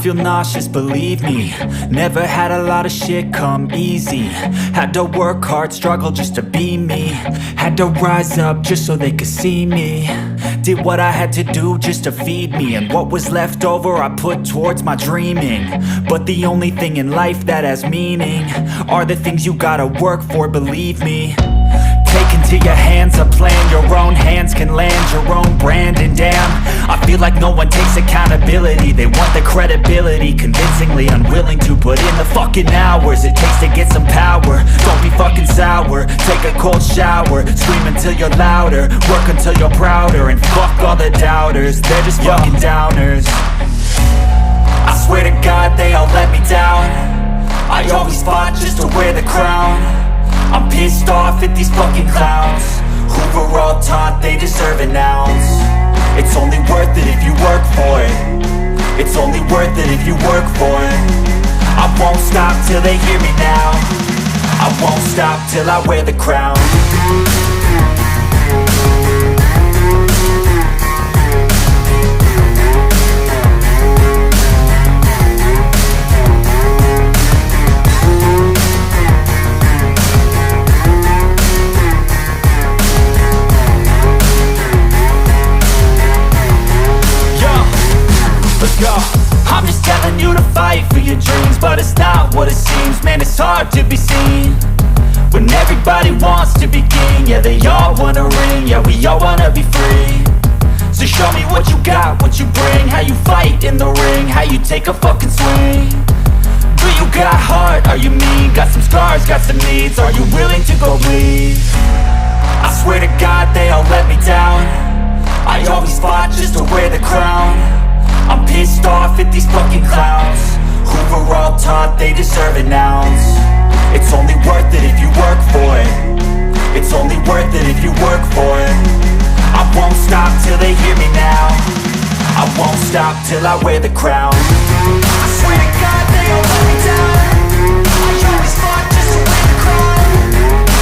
feel nauseous, believe me. Never had a lot of shit come easy. Had to work hard, struggle just to be me. Had to rise up just so they could see me. Did what I had to do just to feed me. And what was left over I put towards my dreaming. But the only thing in life that has meaning are the things you gotta work for, believe me. Take into your hands a plan, your own hands can land your own brand. And damn, I feel like no one takes accountability. They want the credibility, convincingly unwilling to put in the fucking hours it takes to get some power. Don't be fucking sour, take a cold shower. Scream until you're louder, work until you're prouder. And fuck all the doubters, they're just fucking downers. I swear to God they all let me down. I always fought just to wear the crown. I'm pissed off at these fucking clowns who were all taught they deserve an ounce. It's only worth it if you work for it. It's only worth it if you work for it. I won't stop till they hear me now. I won't stop till I wear the crown. I'm just telling you to fight for your dreams, but it's not what it seems. Man, it's hard to be seen when everybody wants to be king. Yeah, they all wanna ring, yeah, we all wanna be free. So show me what you got, what you bring, how you fight in the ring, how you take a fucking swing. Do you got heart, are you mean? Got some scars, got some needs, are you willing to go bleed? I swear to God they all let me down. I always fought just to wear the crown. I'm pissed off at these fucking clowns who were all taught they deserve an ounce. It's only worth it if you work for it. It's only worth it if you work for it. I won't stop till they hear me now. I won't stop till I wear the crown. I swear to God they all let me down. I always fought just to wear the crown.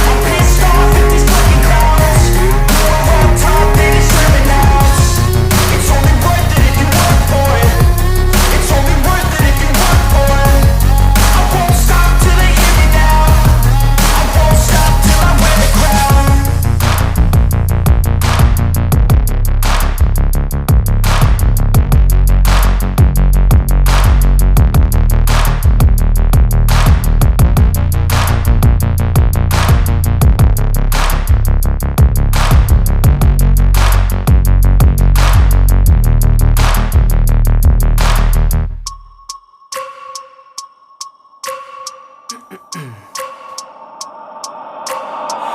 I'm pissed off at these fucking clowns who were all taught they deserve an ounce. It's only worth it if you work for it. It's only worth it if you work for it. I won't stop till they hear me now. I won't stop till I wear the crown.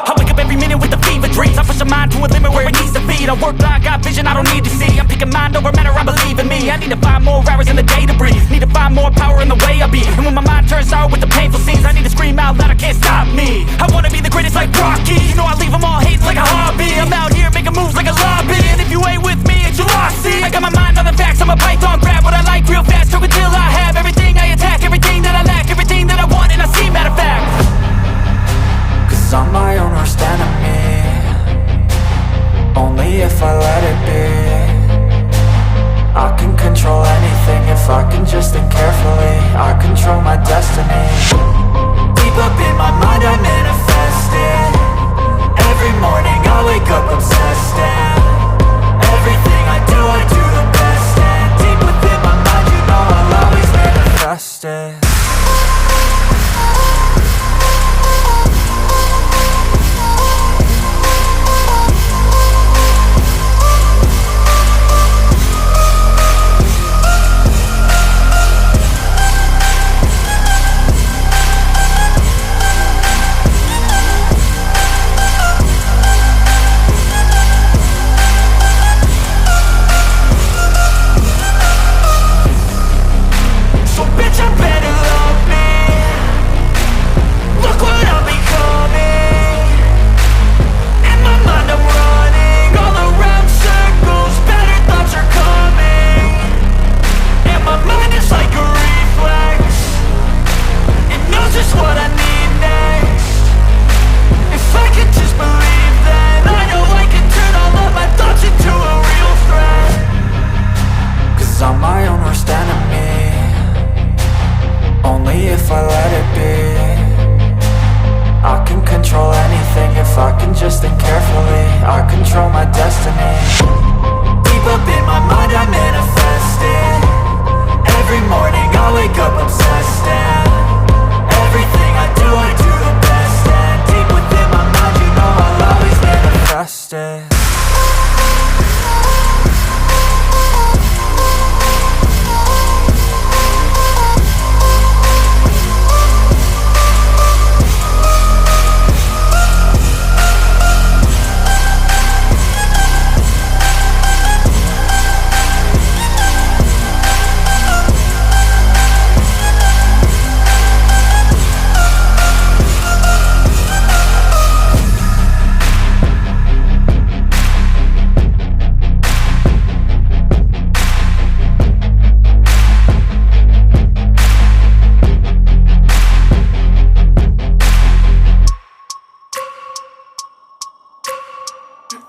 I wake up every minute with the fever dreams. I push my mind to a limit where it needs to feed. I work blind, got vision I don't need to see. I'm picking mind over matter, I believe in me. I need to find more hours in the day to breathe. Need to find more power in the way I be. And when my mind turns sour with the painful scenes, I need to scream out loud, I can't stop me. I wanna be the greatest like Rocky. You know I leave them all hating like a hobby. I'm out here making moves like a lobby. And if you ain't with me, it's your loss, see. I got my mind on the facts, I'm a python, grab what I like real fast. Took until I have everything I attack, everything that I lack, everything that I want, and I see, matter of fact. Cause I'm my own worst enemy. Only if I let it be. I can control anything if I can just think carefully. I control my destiny. Deep up in my mind I manifest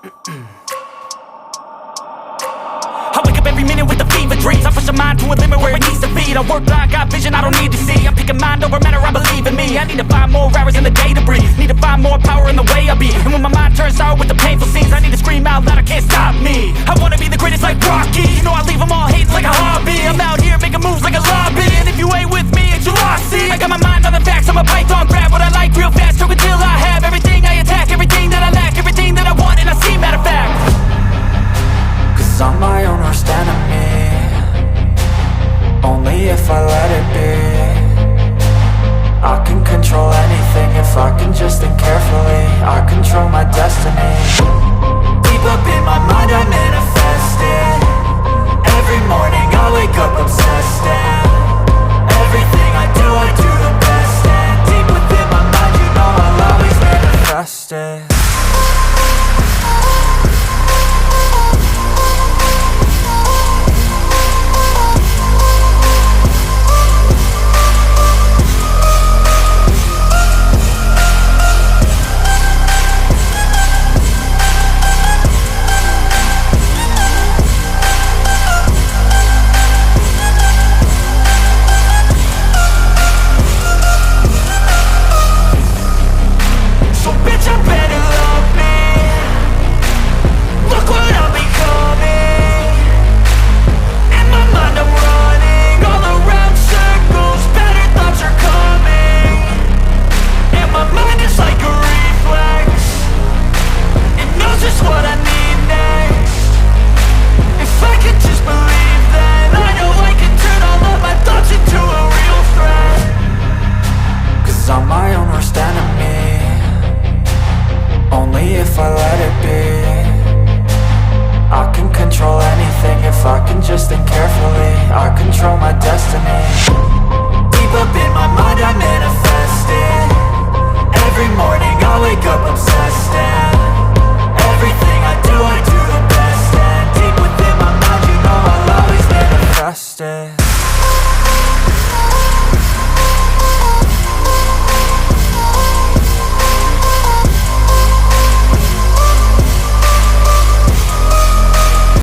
I wake up every minute with the fever dreams. I push my mind to a limit where it needs to be. I work blind, got vision I don't need to see. I'm picking mind over matter, I believe in me. I need to find more hours in the day to breathe. Need to find more power in the way I be. And when my mind turns sour with the painful scenes, I need to scream out loud, I can't stop me. I wanna be the greatest like Rocky. You know I leave them all hating like a hobby. I'm out here making moves like a lobby. And if you ain't with me, it's your loss, see. I got my mind on the facts, I'm a python, grab what I like real fast. Stroke until I have everything I attack, everything that I lack, everything that I want, and I see, matter of fact. Cause I'm my own worst enemy. Only if I let it be. I can control anything if I can just think carefully. I control my destiny. Deep up in my mind I manifest it. Every morning I wake up obsessed, and everything I do the best. And deep within my mind you know I'll always manifest it. Just think carefully, I control my destiny. Deep up in my mind I manifest it. Every morning I